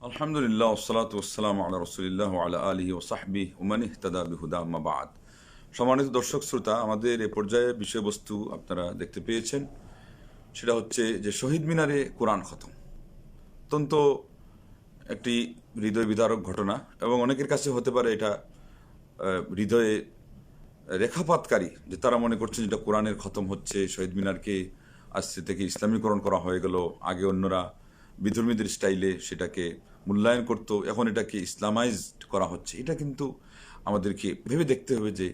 আলহামদুলিল্লাহ ওয়াসসালাতু ওয়াসসালামু আলা রাসূলিল্লাহ ওয়া আলা আলিহি ওয়া সাহবিহি ওয়া মান ইহতাদা বিহুদা আম্মা বা'দ। সম্মানিত দর্শক শ্রোতা, আমাদের এ পর্যায়ে বিষয়বস্তু আপনারা দেখতে পেয়েছেন। সেটা হচ্ছে যে শহীদ মিনারে কোরআন খতম অত্যন্ত একটি হৃদয় বিদারক ঘটনা এবং অনেকের কাছে হতে পারে এটা হৃদয়ে রেখাপাতকারী, যে তারা মনে করছেন যেটা কোরআনের খতম হচ্ছে, শহীদ মিনারকে আজকে থেকে ইসলামীকরণ করা হয়ে গেল। আগে অন্যরা বিধর্মীদের স্টাইলে সেটাকে মূল্যায়ন করত, এখন এটাকে ইসলামাইজড করা হচ্ছে। এটা কিন্তু আমাদেরকে ভেবে দেখতে হবে যে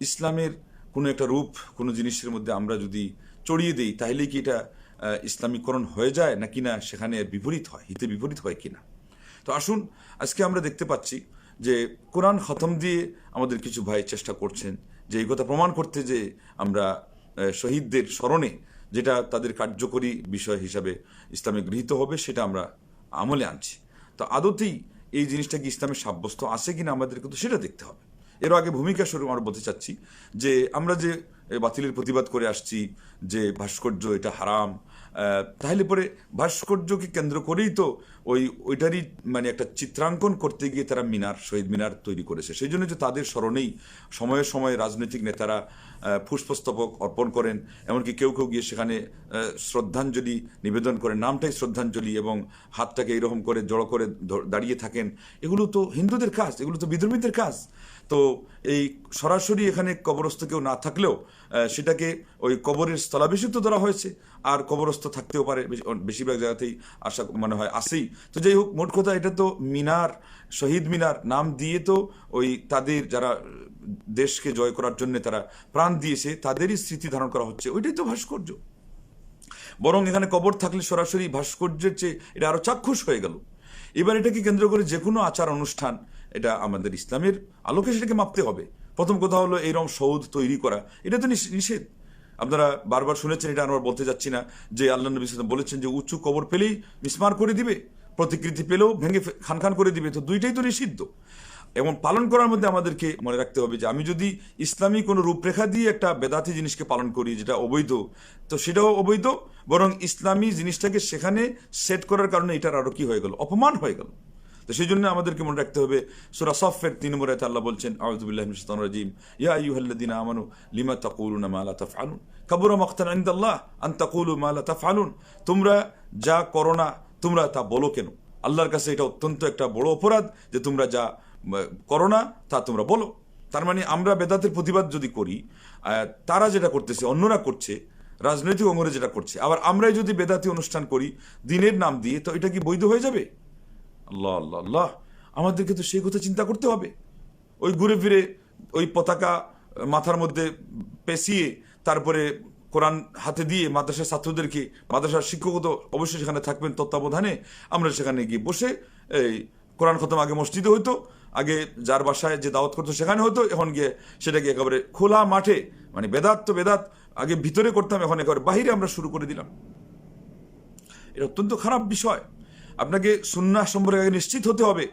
ইসলামের কোনো একটা রূপ কোনো জিনিসের মধ্যে আমরা যদি চড়িয়ে দিই তাহলে কি এটা ইসলামীকরণ হয়ে যায় নাকি না সেখানে বিপরীত হয়, হিতে বিপরীত হয় কিনা। তো আসুন, আজকে আমরা দেখতে পাচ্ছি যে কোরআন খতম দিয়ে আমাদের কিছু ভাই চেষ্টা করছেন যে এই কথা প্রমাণ করতে যে আমরা শহীদদের স্মরণে যেটা তাদের কার্যকরী বিষয় হিসাবে ইসলামে গৃহীত হবে সেটা আমরা আমলে আনছি। তো আদতেই এই জিনিসটা কি ইসলামে সাব্যস্ত আছে কিনা আমাদের কিন্তু সেটা দেখতে হবে। এর আগে ভূমিকা স্বরূপ আমরা বলতে চাচ্ছি যে আমরা যে বাতিলের প্রতিবাদ করে আসছি যে ভাস্কর্য এটা হারাম, তাহলে পরে ভাস্কর্যকে কেন্দ্র করেই তো ওইটারই মানে একটা চিত্রাঙ্কন করতে গিয়ে তারা শহীদ মিনার তৈরি করেছে। সেই জন্য যে তাদের স্মরণেই সময়ে সময়ে রাজনৈতিক নেতারা পুষ্পস্তবক অর্পণ করেন, এমনকি কেউ কেউ গিয়ে সেখানে শ্রদ্ধাঞ্জলি নিবেদন করেন, নামটাই শ্রদ্ধাঞ্জলি, এবং হাতটাকে এইরকম করে জড়ো করে দাঁড়িয়ে থাকেন। এগুলো তো হিন্দুদের কাজ, এগুলো তো বিধর্মীদের কাজ। তো এই সরাসরি এখানে কবরস্থ কেউ না থাকলেও সেটাকে ওই কবরের স্থলাভিষিক্ত ধরা হয়েছে, আর কবরস্থ থাকতেও পারে, বেশিরভাগ জায়গাতেই আশা মনে হয় আসেই। তো যাই হোক, মোট কথা এটা তো মিনার, শহীদ মিনার নাম দিয়ে তো ওই তাদের যারা দেশকে জয় করার জন্য তারা প্রাণ দিয়েছে তাদেরই স্মৃতি ধারণ করা হচ্ছে, ওইটাই তো ভাস্কর্য। বরং এখানে কবর থাকলে সরাসরি ভাস্কর্যের চেয়ে এটা আরো চাক্ষুষ হয়ে গেল। এবার এটাকে কেন্দ্র করে যে কোনো আচার অনুষ্ঠান এটা আমাদের ইসলামের আলোকে সেটাকে মাপতে হবে। প্রথম কথা হলো এইরকম সৌধ তৈরি করা, এটা তো নিষেধ। আপনারা বারবার শুনেছেন, এটা আমরা বলতে যাচ্ছি না, যে আল্লাহ নবী সাল্লাল্লাহু আলাইহি ওয়াসাল্লাম বলেছেন যে উঁচু কবর পেলেই মিসমার করে দিবে, প্রতিকৃতি পেলেও ভেঙে খান খান করে দিবে। তো দুইটাই তো নিষিদ্ধ। এবং পালন করার মধ্যে আমাদেরকে মনে রাখতে হবে যে আমি যদি ইসলামী কোনো রূপরেখা দিয়ে একটা বেদাতি জিনিসকে পালন করি যেটা অবৈধ, তো সেটাও অবৈধ, বরং ইসলামী জিনিসটাকে সেখানে সেট করার কারণে এটার আরো কি হয়ে গেল, অপমান হয়ে গেল। তো সেই জন্য আমাদেরকে মনে রাখতে হবে, সূরা সফের 3 নম্বর আয়াতে আল্লাহ বলছেন, আউযু বিল্লাহি মিনাশ শাইতানির রাজীম, ইয়া আইয়ুহাল্লাযীনা আমানু লিমা তাকুলুনা মা লা তাফআলুন কাবুরা মাকতান ইনদাল্লাহ আন তাকুলু মা লা তাফআলুন। তোমরা যা করো না তোমরা তা বলো কেন? আল্লাহর কাছে এটা অত্যন্ত একটা বড় অপরাধ যে তোমরা যা করো না তা তোমরা বলো। তার মানে আমরা বেদাতের প্রতিবাদ যদি করি, তারা যেটা করতেছে অন্যরা করছে, রাজনৈতিক অঙ্গনে যেটা করছে, আবার আমরাই যদি বেদাতি অনুষ্ঠান করি দিনের নাম দিয়ে, তো এটা কি বৈধ হয়ে যাবে? আল্লাহ আল্লাহ আল্লাহ, আমাদেরকে তো সেই কথা চিন্তা করতে হবে। ওই ঘুরে ফিরে ওই পতাকা মাথার মধ্যে পেঁচিয়ে তারপরে কোরআন হাতে দিয়ে মাদ্রাসার ছাত্রদেরকে, মাদ্রাসার শিক্ষক তো অবশ্যই সেখানে থাকবেন তত্ত্বাবধানে, আমরা সেখানে গিয়ে বসে এই কোরআন খতম আগে মসজিদে হইতো, আগে যার বাসায় যে দাওয়াত করতো সেখানে হতো, এখন গিয়ে সেটাকে একেবারে খোলা মাঠে, মানে বেদাত তো বেদাত আগে ভিতরে করতাম, এখন একেবারে বাহিরে আমরা শুরু করে দিলাম। এটা অত্যন্ত খারাপ বিষয়। আপনাকে সুন্নাহ সম্পর্কে আগে নিশ্চিত হতে হবে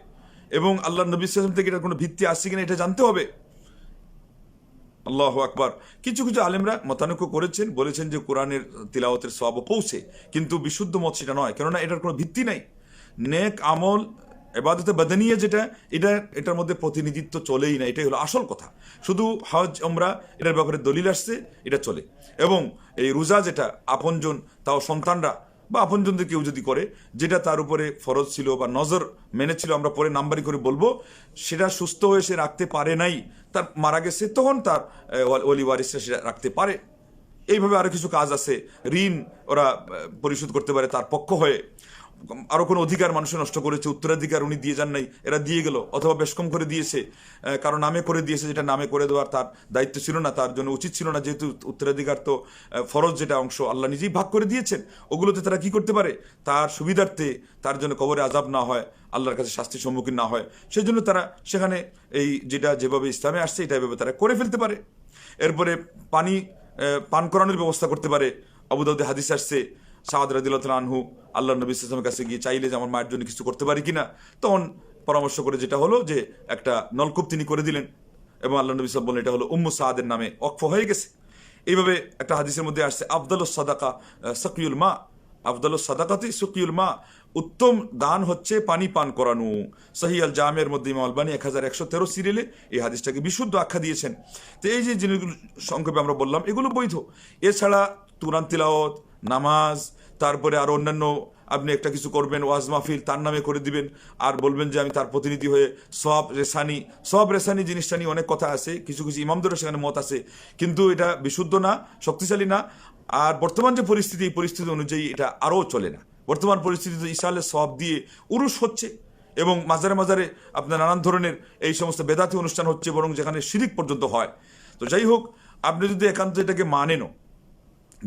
এবং আল্লাহ নবী সাল্লাল্লাহু আলাইহি ওয়াসাল্লাম থেকে এটার কোনো ভিত্তি আছে কিনা এটা জানতে হবে। আল্লাহু আকবার। কিছু কিছু আলেমরা মতানৈক্য করেছেন, বলেছেন যে কোরআনের তিলাওয়াতের সওয়াব পৌঁছে, কিন্তু বিশুদ্ধ মত সেটা নয়, কেননা এটার কোনো ভিত্তি নাই। নেক আমল, ইবাদতে বাদানিয়া যেটা, এটার মধ্যে প্রতিনিধিত্ব চলেই না, এটাই হলো আসল কথা। শুধু হজ উমরা এটার ব্যাপারে দলিল আসছে, এটা চলে। এবং এই রোজা যেটা আপনজন, তাও সন্তানরা বা আপনজনদের কেউ যদি করে, যেটা তার উপরে ফরজ ছিল বা নজর মেনেছিল, আমরা পরে নাম্বারি করে বলবো, সেটা সুস্থ হয়ে সে রাখতে পারে নাই, তার মারা গেছে, তখন তার ওলি ওয়ারিসরা সেটা রাখতে পারে। এইভাবে আরো কিছু কাজ আছে, ঋণ ওরা পরিশোধ করতে পারে তার পক্ষ হয়ে। আরো কোনো অধিকার মানুষ নষ্ট করেছে, উত্তরাধিকার উনি দিয়ে যান নাই, এরা দিয়ে গেল, অথবা বেশ কম করে দিয়েছে, কারো নামে করে দিয়েছে, যেটা নামে করে দেওয়ার তার দায়িত্ব ছিল না, তার জন্য উচিত ছিল না, যেহেতু উত্তরাধিকার তো ফরজ যেটা অংশ আল্লাহ নিজেই ভাগ করে দিয়েছেন। ওগুলোতে তারা কি করতে পারে, তার সুবিধার্থে, তার জন্য কবরে আযাব না হয়, আল্লাহর কাছে শাস্তির সম্মুখীন না হয়, সেই জন্য তারা সেখানে এই যেটা যেভাবে ইসলামে আসছে এটা এভাবে তারা করে ফেলতে পারে। এরপরে পান করানোর ব্যবস্থা করতে পারে। আবু দাউদে হাদিস আসছে, সাদ রাদিয়াল্লাহু তাআলা আনহু আল্লাহ নবী সাল্লাল্লাহু আলাইহি ওয়াসাল্লামের কাছে গিয়ে চাইলে যে আমার মায়ের জন্য কিছু করতে পারি কিনা, তখন পরামর্শ করে যেটা হলো যে একটা নলকূপ তিনি করে দিলেন, এবং আল্লাহ নবী সাল্লাল্লাহু আলাইহি ওয়াসাল্লাম বললেন এটা হলো উম্মু সাদের নামে ওয়াকফ হয়ে গেছে। এইভাবে একটা হাদিসের মধ্যে আসছে আফদালুস সাদাকা সাকিউল মা, আফদালুস সাদাকাতি সাকিউল মা, উত্তম দান হচ্ছে পানি পান করানো। সহি আল জামের মধ্যে ইমাম আলবানী 1113 সিরিয়ালে এই হাদিসটাকে বিশুদ্ধ আখ্যা দিয়েছেন। তো এই যে জিনিসগুলো সংক্ষেপে আমরা বললাম, এগুলো বৈধ। এছাড়া কুরআন তিলাওয়াত, নামাজ, তারপরে আর অন্যান্য আপনি একটা কিছু করবেন, ওয়াজ মাহফিল তার নামে করে দিবেন, আর বলবেন যে আমি তার প্রতিনিধি হয়ে সব রেসানি জিনিসটা নিয়ে অনেক কথা আছে, কিছু কিছু ইমামদেরও সেখানে মত আছে, কিন্তু এটা বিশুদ্ধ না, শক্তিশালী না। আর বর্তমান যে পরিস্থিতি, এই পরিস্থিতি অনুযায়ী এটা আরও চলে না। বর্তমান পরিস্থিতিতে ইসালে সব দিয়ে উরুস হচ্ছে এবং মাজারে মাজারে আপনার নানান ধরনের এই সমস্ত বেদাতি অনুষ্ঠান হচ্ছে, বরং যেখানে শিরিক পর্যন্ত হয়। তো যাই হোক, আপনি যদি একান্ত এটাকে মানেনও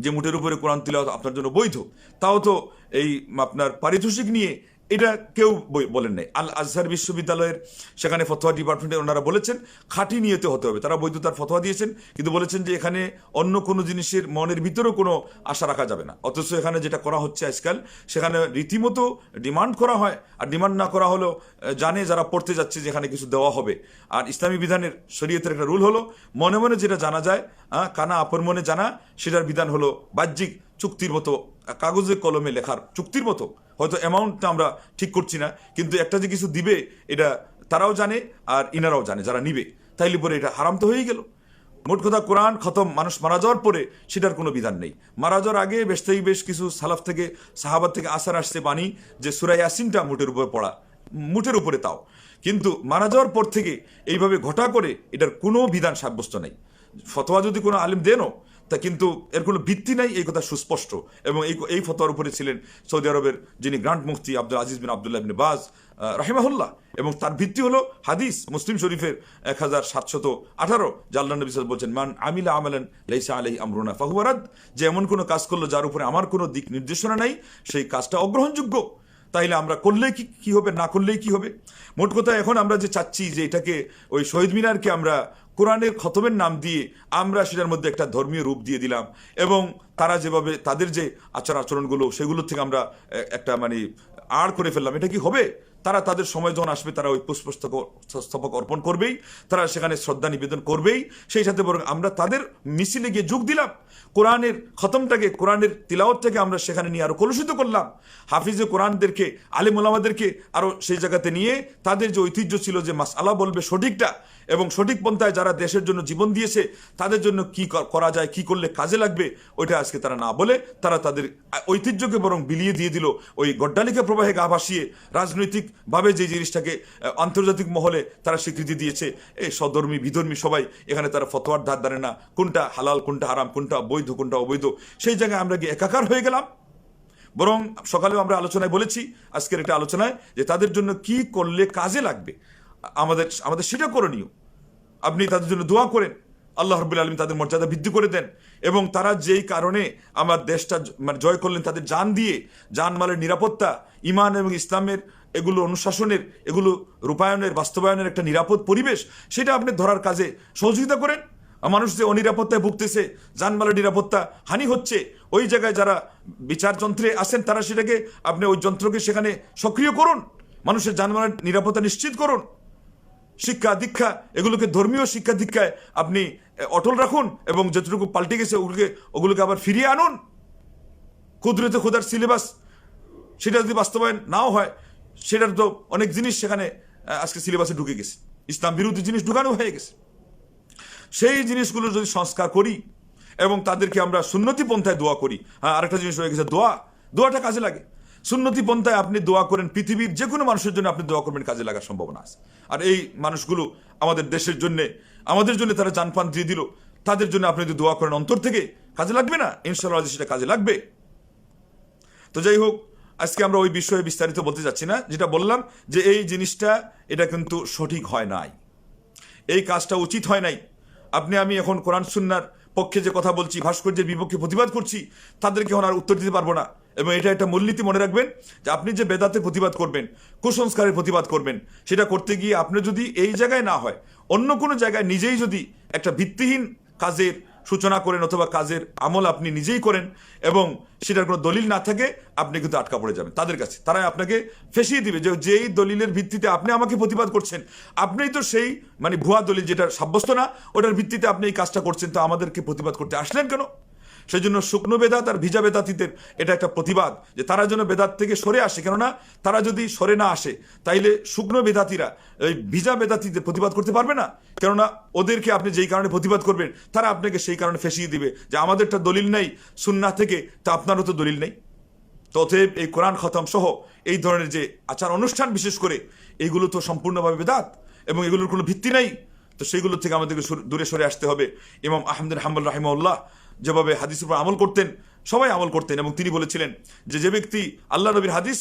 যে মুঠের উপরে কোরআন তিলাওয়াত আপনার জন্য বৈধ, তাও তো এই আপনার পারিতোষিক নিয়ে এটা কেউ বলেন নাই। আল আজহার বিশ্ববিদ্যালয়ের সেখানে ফতোয়া ডিপার্টমেন্টের ওনারা বলেছেন খাঁটি নিয়তে হতে হবে, তারা বৈধতার ফতোয়া দিয়েছেন, কিন্তু বলেছেন যে এখানে অন্য কোনো জিনিসের মনের ভিতরেও কোনো আশা রাখা যাবে না। অথচ এখানে যেটা করা হচ্ছে আজকাল, সেখানে রীতিমতো ডিমান্ড করা হয়, আর ডিমান্ড না করা হলেও জানে যারা পড়তে যাচ্ছে যেখানে কিছু দেওয়া হবে। আর ইসলামী বিধানের শরীয়তের একটা রুল হলো মনে মনে যেটা জানা যায়, কানা আপন মনে জানা, সেটার বিধান হলো বাহ্যিক চুক্তির মতো, কাগজে কলমে লেখার চুক্তির মতো। হয়তো অ্যামাউন্টটা আমরা ঠিক করছি না, কিন্তু একটা যে কিছু দিবে এটা তারাও জানে আর ইনারাও জানে যারা নিবে, তাইলে পরে এটা হারাম তো হয়েই গেল। মোট কথা, কোরআন খতম মানুষ মারা যাওয়ার পরে সেটার কোনো বিধান নেই। মারা যাওয়ার আগে বেশ কিছু সালাফ থেকে, সাহাবাত থেকে আসার আসছে বাণী যে সূরা ইয়াসিনটা মুঠের উপরে পড়া, মুঠের উপরে তাও। কিন্তু মারা যাওয়ার পর থেকে এইভাবে ঘটা করে এটার কোনো বিধান সাব্যস্ত নেই। ফতোয়া যদি কোনো আলিম দেনও, তা কিন্তু এর কোনো ভিত্তি নাই, এই কথা সুস্পষ্ট। এবং এই ফতোয়ার উপরে ছিলেন সৌদি আরবের যিনি গ্রান্ড মুফতি আব্দুল আজিজ বিন আবদুল্লাহ ইবনে বাজ রাহিমাহুল্লাহ, এবং তার ভিত্তি হলো হাদিস মুসলিম শরীফের 1718, যে আল্লাহ নবী সাল্লাল্লাহু আলাইহি ওয়াসাল্লাম বলছেন, মান আমিলা আমালান লাইসা আলাইহি আমরুনা ফাহুয়া রাদ, যে এমন কোনো কাজ করলো যার উপরে আমার কোনো দিক নির্দেশনা নাই, সেই কাজটা অগ্রহণযোগ্য। তাইলে আমরা করলে কি হবে, না করলেই কি হবে? মোট কথা, এখন আমরা যে চাচ্ছি যে এটাকে ওই শহীদ মিনারকে আমরা কোরআনের খতমের নাম দিয়ে আমরা সেটার মধ্যে একটা ধর্মীয় রূপ দিয়ে দিলাম, এবং তারা যেভাবে তাদের যে আচরণগুলো সেগুলোর থেকে আমরা একটা আড় করে ফেললাম, এটা কি হবে? তারা তাদের সময় যখন আসবে তারা ওই পুষ্পস্তবক অর্পণ করবেই, তারা সেখানে শ্রদ্ধা নিবেদন করবেই, সেই সাথে বরং আমরা তাদের মিছিলে গিয়ে যোগ দিলাম, কোরআনের খতমটাকে, কোরআনের তিলাওয়াতটাকে আমরা সেখানে নিয়ে আরো কলুষিত করলাম। হাফিজে কোরআনদেরকে, আলেম ওলামাদেরকে আরো সেই জায়গাতে নিয়ে তাদের যে ঐতিহ্য ছিল যে মাসআলা বলবে সঠিকটা, এবং সঠিক পন্থায় যারা দেশের জন্য জীবন দিয়েছে তাদের জন্য কি করা যায়, কি করলে কাজে লাগবে, ওইটা আজকে তারা না বলে তারা তাদের ঐতিহ্যকে বরং বিলিয়ে দিয়ে দিল ওই গড্ডালিকা প্রবাহে গা ভাসিয়ে। রাজনৈতিকভাবে যে জিনিসটাকে আন্তর্জাতিক মহলে তারা স্বীকৃতি দিয়েছে, এই সধর্মী বিধর্মী সবাই এখানে তারা ফতোয়ার ধার ধারে না, কোনটা হালাল কোনটা হারাম, কোনটা বৈধ কোনটা অবৈধ, সেই জায়গায় আমরা গিয়ে একাকার হয়ে গেলাম। বরং সকালেও আমরা আলোচনায় বলেছি, আজকের একটা আলোচনায়, যে তাদের জন্য কি করলে কাজে লাগবে আমাদের সেটা করণীয়। আপনি তাদের জন্য দোয়া করেন, আল্লাহ রাব্বুল আলামিন তাদের মর্যাদা বৃদ্ধি করে দেন, এবং তারা যেই কারণে আমার দেশটা জয় করলেন, তাদের জান দিয়ে, জানমালের নিরাপত্তা, ইমান এবং ইসলামের এগুলো অনুশাসনের, এগুলো রূপায়ণের, বাস্তবায়নের একটা নিরাপদ পরিবেশ, সেটা আপনি ধরার কাজে সহযোগিতা করেন। মানুষ যে অনিরাপত্তায় ভুগতেছে, জানমালের নিরাপত্তা হানি হচ্ছে, ওই জায়গায় যারা বিচার যন্ত্রে আসেন তারা সেটাকে, আপনি ওই যন্ত্রকে সেখানে সক্রিয় করুন, মানুষের জানমালের নিরাপত্তা নিশ্চিত করুন। শিক্ষা দীক্ষা, এগুলোকে ধর্মীয় শিক্ষা দীক্ষায় আপনি অটল রাখুন, এবং যতটুকু পাল্টে গেছে ওগুলোকে আবার ফিরিয়ে আনুন। কুদরতে খোদার সিলেবাস সেটা যদি বাস্তবায়ন নাও হয়, সেটার তো অনেক জিনিস সেখানে আজকে সিলেবাসে ঢুকে গেছে, ইসলাম বিরোধী জিনিস ঢুকানো হয়ে গেছে। সেই জিনিসগুলো যদি সংস্কার করি এবং তাদেরকে আমরা সুন্নতি পন্থায় দোয়া করি। হ্যাঁ, আরেকটা জিনিস হয়ে গেছে, দোয়াটা কাজে লাগে। সুন্নতি পন্থায় আপনি দোয়া করেন, পৃথিবীর যে কোনো মানুষের জন্য আপনি দোয়া করবেন, কাজে লাগার সম্ভাবনা আছে। আর এই মানুষগুলো আমাদের দেশের জন্য, আমাদের জন্য তারা জানপান দিয়ে দিল, তাদের জন্য আপনি যদি দোয়া করেন অন্তর থেকে, কাজে লাগবে না? ইনশাআল্লাহ সেটা কাজে লাগবে। তো যাই হোক, আজকে আমরা ওই বিষয়ে বিস্তারিত বলতে যাচ্ছি না। যেটা বললাম যে এই জিনিসটা, এটা কিন্তু সঠিক হয় নাই, এই কাজটা উচিত হয় নাই। আমি এখন কোরআন সুন্নাহর পক্ষে যে কথা বলছি, ভাস্কর্যের বিপক্ষে প্রতিবাদ করছি, তাদেরকে এখন আর উত্তর দিতে পারবো না। এবং এটা একটা মূলনীতি মনে রাখবেন যে আপনি যে বেদাতের প্রতিবাদ করবেন, কুসংস্কারের প্রতিবাদ করবেন, সেটা করতে গিয়ে আপনি যদি এই জায়গায় না হয়, অন্য কোনো জায়গায় নিজেই যদি একটা ভিত্তিহীন কাজের সূচনা করেন, অথবা কাজের আমল আপনি নিজেই করেন, এবং সেটার কোনো দলিল না থাকে, আপনি কিন্তু আটকা পড়ে যাবেন তাদের কাছে। তারা আপনাকে ফেঁসিয়ে দিবে যে যেই দলিলের ভিত্তিতে আপনি আমাকে প্রতিবাদ করছেন, আপনিই তো সেই ভুয়া দলিল, যেটা সাব্যস্ত না, ওটার ভিত্তিতে আপনি এই কাজটা করছেন, তো আমাদেরকে প্রতিবাদ করতে আসলেন কেন? সেই জন্য শুকনো বেদাত আর ভিজা বেদাতিদের এটা একটা প্রতিবাদ যে তারা যেন বেদাত থেকে সরে আসে, কেননা তারা যদি সরে না আসে তাইলে শুকনো বেদাতিরা ওই ভিজা বেদাতিদের প্রতিবাদ করতে পারবে না, কেননা ওদেরকে আপনি যেই কারণে প্রতিবাদ করবেন তারা আপনাকে সেই কারণে ফেঁসিয়ে দিবে যে আমাদেরটা দলিল নেই সুন্নাহ থেকে, তা আপনারও তো দলিল নেই। তথেব এই কোরআন খতম সহ এই ধরনের যে আচার অনুষ্ঠান বিশেষ করে এইগুলো তো সম্পূর্ণভাবে বেদাত এবং এগুলোর কোনো ভিত্তি নেই। তো সেইগুলো থেকে আমাদেরকে দূরে সরে আসতে হবে। ইমাম আহমদ হাম্বল রাহিমাহুল্লাহ যেভাবে হাদিসের উপর আমল করতেন, সবাই আমল করতেন, এবং তিনি বলেছিলেন যে ব্যক্তি আল্লাহ নবীর হাদিস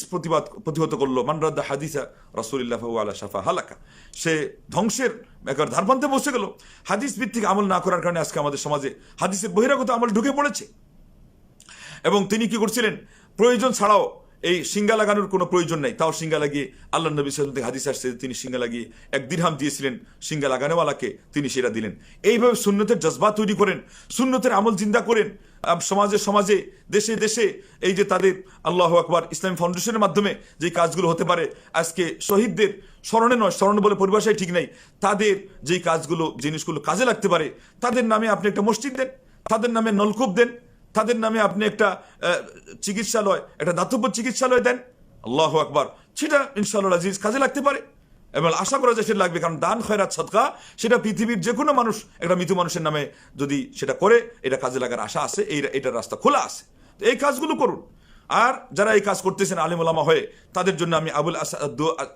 প্রতিহত করলো, মান রাদ্দা হাদিসা রাসূলিল্লাহ ফাহুয়া আলা শাফা হালাকা, সে ধ্বংসের একবার ধারপ্রান্তে পৌঁছে গেল। হাদিস ভিত্তিক আমল না করার কারণে আজকে আমাদের সমাজে হাদিসের বহিরাগত আমল ঢুকে পড়েছে। এবং তিনি কি করছিলেন, প্রয়োজন ছাড়াও এই সিঙ্গা লাগানোর কোনো প্রয়োজন নাই, তাও সিঙ্গা লাগিয়ে আল্লাহ নবী সাল্লাল্লাহু আলাইহি ওয়াসাল্লাম থেকে হাদিস আসছে তিনি সিঙ্গা লাগিয়ে 1 দিরহাম দিয়েছিলেন, সিঙ্গা লাগানোওয়ালাকে তিনি সেটা দিলেন। এইভাবে সুন্নতের জজবা তৈরি করেন, সুন্নতের আমল জিন্দা করেন সমাজে দেশে দেশে। এই যে তাদের আল্লাহু আকবার ইসলামী ফাউন্ডেশনের মাধ্যমে যে কাজগুলো হতে পারে, আজকে শহীদদের স্মরণে নয়, স্মরণে বলে পরিভাষাই ঠিক নাই, তাদের যেই কাজগুলো জিনিসগুলো কাজে লাগতে পারে তাদের নামে আপনি একটা মসজিদ দেন, তাদের নামে নলকূপ দেন, তাদের নামে আপনি একটা চিকিৎসালয়, একটা দাতব্য চিকিৎসালয় দেন, আল্লাহু আকবার, সেটা ইনশাআল্লাহ আজিজ কাজে লাগতে পারে এবং আশা করা যায় সেটা লাগবে। কারণ দান খয়রাত সদকা সেটা পৃথিবীর যে কোনো মানুষ একটা মৃত মানুষের নামে যদি সেটা করে এটা কাজে লাগার আশা আছে, এটার রাস্তা খোলা আছে। তো এই কাজগুলো করুন। আর যারা এই কাজ করতেছেন আলেম ওলামা হয়ে, তাদের জন্য আমি আবুল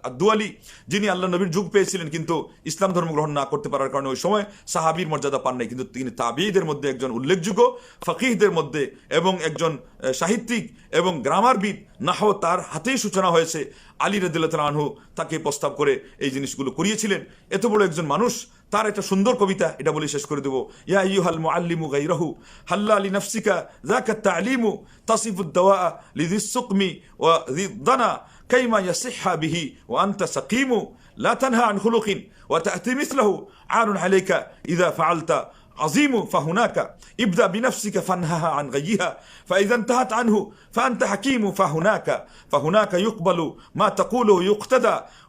আদুয়ালি, যিনি আল্লাহ নবীর যুগ পেয়েছিলেন কিন্তু ইসলাম ধর্ম গ্রহণ না করতে পারার কারণে ওই সময় সাহাবীর মর্যাদা পান নাই, কিন্তু তিনি তাবিঈদের মধ্যে একজন উল্লেখযোগ্য, ফকিহদের মধ্যে এবং একজন সাহিত্যিক এবং গ্রামারবিদ, নাহও তার হাতেই সূচনা হয়েছে। আলী রাদিয়াল্লাহু তাআলা আনহু তাকে প্রস্তাব করে এই জিনিসগুলো করিয়েছিলেন। এত বড় একজন মানুষ, তার একটা সুন্দর কবিতা, এটা বলে শেষ করে দেব। ইয়া আইয়ুহাল মুআল্লিমু গায়রাহু হাল্লা লিনাফসিকা যাকা তা'লিমু তাসিফুদ দাওয়া লিযিস সুকমি ওয়া যিদানা কাইমা ইয়াসিহহা বিহি ওয়া আনতা সাকিমু লা তানহা আন খুলুকিন ওয়া তা'তি মিসলাহু আরুন আলাইকা ইযা ফাআলতা عظيم فهناك ابدأ بنفسك فانهها عن غيها فإذا انتهت عنه فأنت حكيم فهناك يقبل ما تقوله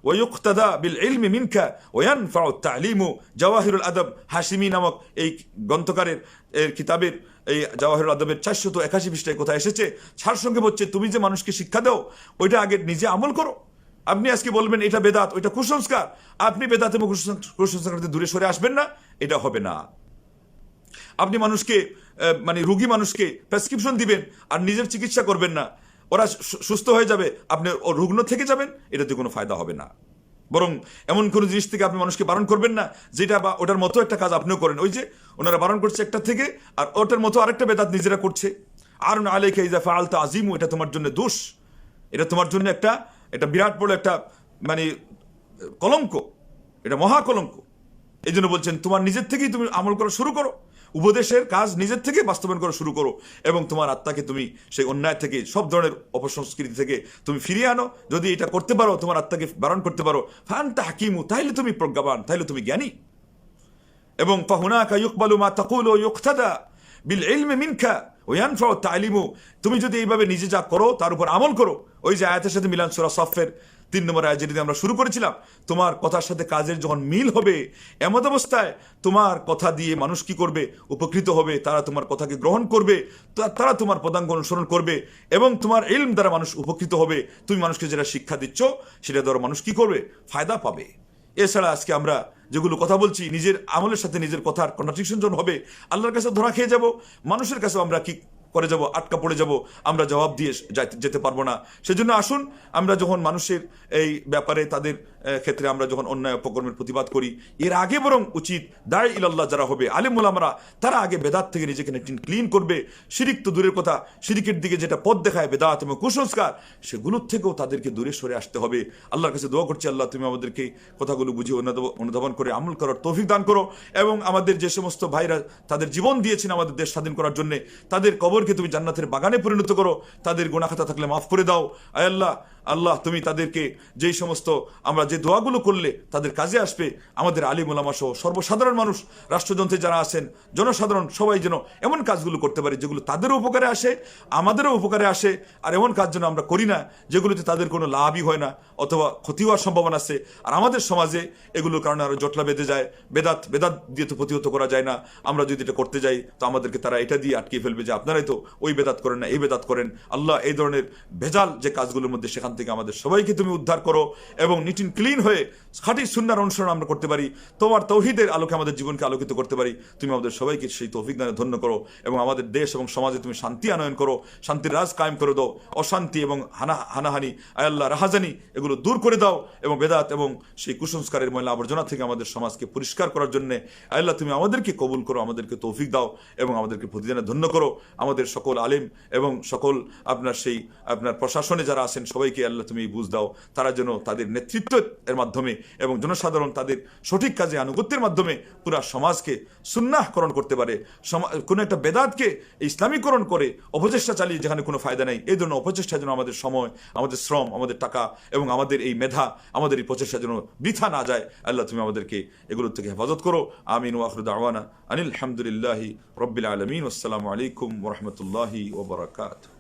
ويقتدى بالعلم منك وينفع التعليم جواهر الأدب হাশিমি নামক এই গ্রন্থকারের কিতাবের এই জাওয়াহিরুল আদবের 481 পৃষ্ঠায় কোথায় এসেছে, সারসংক্ষেপ হচ্ছে তুমি যে মানুষকে শিক্ষা দাও ওইটা আগে নিজে আমল করো। আপনি আজকে বলবেন এটা বেদাত, ওইটা কুসংস্কার, আপনি বেদাত এবং কুসংস্কার থেকে দূরে সরে আসবেন না, এটা হবে না। আপনি মানুষকে মানে রোগী মানুষকে প্রেসক্রিপশন দিবেন আর নিজের চিকিৎসা করবেন না, ওরা সুস্থ হয়ে যাবে, আপনি রুগ্ন থেকে যাবেন, এটাতে কোনো ফায়দা হবে না। বরং এমন কোনো জিনিস থেকে আপনি মানুষকে বারণ করবেন না যেটা বা ওটার মতো একটা কাজ আপনিও করেন। ওই যে ওনারা বারণ করছে একটা থেকে আর ওটার মতো আরেকটা বেদাত নিজেরা করছে। আর আলাইকা ইযা ফাআলতা আযীমু, এটা তোমার জন্য দোষ, এটা তোমার জন্য এটা বিরাট বড় একটা মানে কলঙ্ক, এটা মহা কলঙ্ক। এই জন্য বলছেন তোমার নিজের থেকেই তুমি আমল করা শুরু করো, উপদেশের কাজ নিজের থেকে বাস্তবায়ন করা শুরু করো এবং তোমার আত্মাকে তুমি সেই অন্যায় থেকে, সব ধরনের অপসংস্কৃতি থেকে তুমি ফিরিয়ে আনো। যদি এটা করতে পারো, তোমার আত্মাকে বারণ করতে পারো, ফান্তা হাকিমু, তাহলে তুমি প্রজ্ঞাবান, তাহলে তুমি জ্ঞানী। এবং ফাহুনাকা ইউকবালু মা তাকুলু ইউকতাদা বিল ইলমি মিনকা ওয়া ইয়ানফাউ তা'লিমু, তুমি যদি এইভাবে নিজে যা করো তার উপর আমল করো। ওই যে আয়াতের সাথে মিলান, সূরা সাফের 3 নম্বর আয়াত যেটি আমরা শুরু করেছিলাম, তোমার কথার সাথে কাজের যখন মিল হবে, এমত অবস্থায় তোমার কথা দিয়ে মানুষ কি করবে, উপকৃত হবে, তারা তোমার কথাকে গ্রহণ করবে, তারা তোমার পদাঙ্ক অনুসরণ করবে এবং তোমার ইলম দ্বারা মানুষ উপকৃত হবে। তুমি মানুষকে যেটা শিক্ষা দিচ্ছ সেটা দ্বারা মানুষ কি করবে, ফায়দা পাবে। এছাড়া আজকে আমরা যেগুলো কথা বলছি, নিজের আমলের সাথে নিজের কথার কন্ট্রাডিকশন যখন হবে, আল্লাহর কাছে ধরা খেয়ে যাব, মানুষের কাছেও আমরা কি করে যাব, আটকা পড়ে যাব, আমরা জবাব দিয়ে যেতে পারবো না। সেজন্য আসুন আমরা যখন মানুষের এই ব্যাপারে তাদের ক্ষেত্রে আমরা যখন অন্যায় অপকর্মের প্রতিবাদ করি, এর আগে বরং উচিত দায় ইলাল্লাহ যারা হবে, আলেম ওলামারা, তারা আগে বেদাত থেকে নিজেকে ক্লিন করবে। শিরিক তো দূরের কথা, শিরিকের দিকে যেটা পথ দেখায় বেদাত এবং কুসংস্কার, সেগুলোর থেকেও তাদেরকে দূরে সরে আসতে হবে। আল্লাহর কাছে দোয়া করছি, আল্লাহ তুমি আমাদেরকে কথাগুলো বুঝিয়ে অনুধাবন করে আমল করার তৌফিক দান করো এবং আমাদের যে সমস্ত ভাইরা তাদের জীবন দিয়েছেন আমাদের দেশ স্বাধীন করার জন্য, তাদের কবরকে তুমি জান্নাতের বাগানে পরিণত করো, তাদের গুনাহ খাতা থাকলে মাফ করে দাও। আয় আল্লাহ, আল্লাহ তুমি তাদেরকে যেই সমস্ত আমরা যে দোয়াগুলো করলে তাদের কাজে আসবে, আমাদের আলিম ওলামা সহ সর্বসাধারণ মানুষ, রাষ্ট্রযন্ত্রে যারা আছেন, জনসাধারণ সবাই যেন এমন কাজগুলো করতে পারে যেগুলো তাদেরও উপকারে আসে, আমাদেরও উপকারে আসে। আর এমন কাজ যেন আমরা করি না যেগুলোতে তাদের কোনো লাভই হয় না অথবা ক্ষতি হওয়ার সম্ভাবনা আছে। আর আমাদের সমাজে এগুলোর কারণে আরও জটলা বেঁধে যায়। বেদাত দিয়ে তো প্রতিহত করা যায় না। আমরা যদি এটা করতে যাই তো আমাদেরকে তারা এটা দিয়ে আটকে ফেলবে যে আপনারাই তো ওই বেদাত করেন না, এই বেদাত করেন। আল্লাহ এই ধরনের ভেজাল যে কাজগুলোর মধ্যে, সেখান থেকে আমাদের সবাইকে তুমি উদ্ধার করো এবং নিট এন্ড ক্লিন হয়ে খাঁটি সুন্নাহর অনুসরণ আমরা করতে পারি, তোমার তৌহিদের আলোকে আমাদের জীবনকে আলোকিত করতে পারি। তুমি আমাদের সবাইকে সেই তৌফিক দানে ধন্য করো এবং আমাদের দেশ এবং সমাজে তুমি শান্তি আনয়ন করো, শান্তির রাজ কায়েম করে দাও। অশান্তি এবং হানাহানি, আল্লাহ রাহাজানি, এগুলো দূর করে দাও এবং বেদাত এবং সেই কুসংস্কারের ময়লা আবর্জনা থেকে আমাদের সমাজকে পরিষ্কার করার জন্য আল্লাহ তুমি আমাদেরকে কবুল করো, আমাদেরকে তৌফিক দাও এবং আমাদেরকে প্রতিদিনে ধন্য করো। আমাদের সকল আলিম এবং সকল আপনার প্রশাসনে যারা আছেন সবাইকে আল্লাহ তুমি বুঝ দাও, তারা যেন তাদের নেতৃত্বের মাধ্যমে এবং জনসাধারণ তাদের সঠিক কাজে আনুগত্যের মাধ্যমে পুরা সমাজকে সুন্নাহকরণ করতে পারে। কোনো একটা বেদাতকে ইসলামীকরণ করে অপচেষ্টা চালিয়ে যেখানে কোনো ফায়দা নেই, এই ধরনের অপচেষ্টা যেন আমাদের সময়, আমাদের শ্রম, আমাদের টাকা এবং আমাদের এই মেধা, আমাদের এই প্রচেষ্টা যেন বৃথা না যায়। আল্লাহ তুমি আমাদেরকে এগুলোর থেকে হেফাজত করো। আমিন ওয়া আখিরু দাওয়ানা আনিল হামদুলিল্লাহি রাব্বিল আলামিন। আসসালামু আলাইকুম ওয়া রাহমাতুল্লাহি ওয়া বারাকাতুহু।